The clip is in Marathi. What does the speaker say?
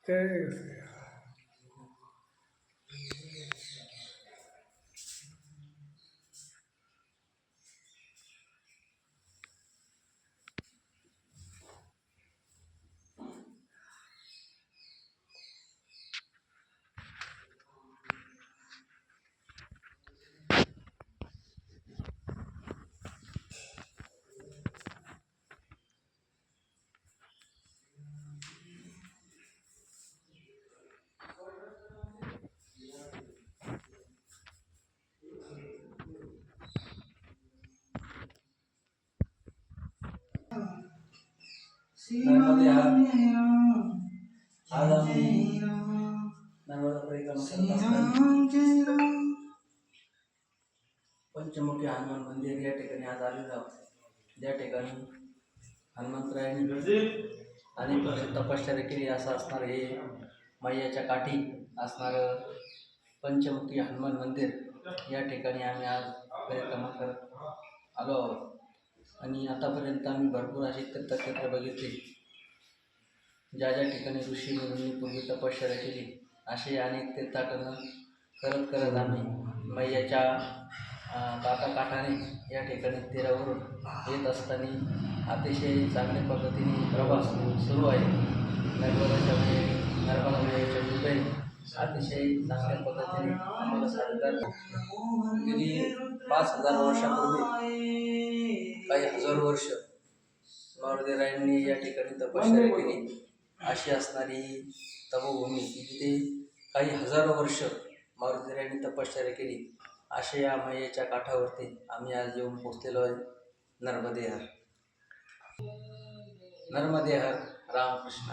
ते नर्मदे आज आम्ही नर्मदा परिक्रमा करत असताना पंचमुखी हनुमान मंदिर या ठिकाणी आज आलेलो आहोत। ज्या ठिकाणी हनुमंतरायांनी अनेक वर्ष तपश्चर्या केली असं असणार हे मैयाच्या काठी असणार पंचमुखी हनुमान मंदिर या ठिकाणी आम्ही आज परिक्रमा करत आलो आहोत। आणि आतापर्यंत आम्ही भरपूर अशी तीर्थक्षेत्र बघितली, ज्या ज्या ठिकाणी ऋषी मुनींनी पूर्वी तपश्चर्या केली असे अनेक तीर्थाटन करत करत आम्ही मैयाच्या काठाने या ठिकाणी तीरावरून येत असताना अतिशय चांगल्या पद्धतीने प्रवास सुरू आहे। नर्मदा मैयाच्या कृपेने अतिशय चांगल्या पद्धतीने आम्हाला साधतात। गेली 5000 वर्षापूर्वी काही हजारो वर्ष मारुतीरायांनी या ठिकाणी तपश्चर्या केली अशी असणारी तपोभूमी, जिथे काही हजारो वर्ष मारुतीरायांनी तपश्चर्या केली अशा या मैयाच्या काठावरती आम्ही आज येऊन पोचलेलो आहे। नर्मदे हर, नर्मदे हर, रामकृष्ण।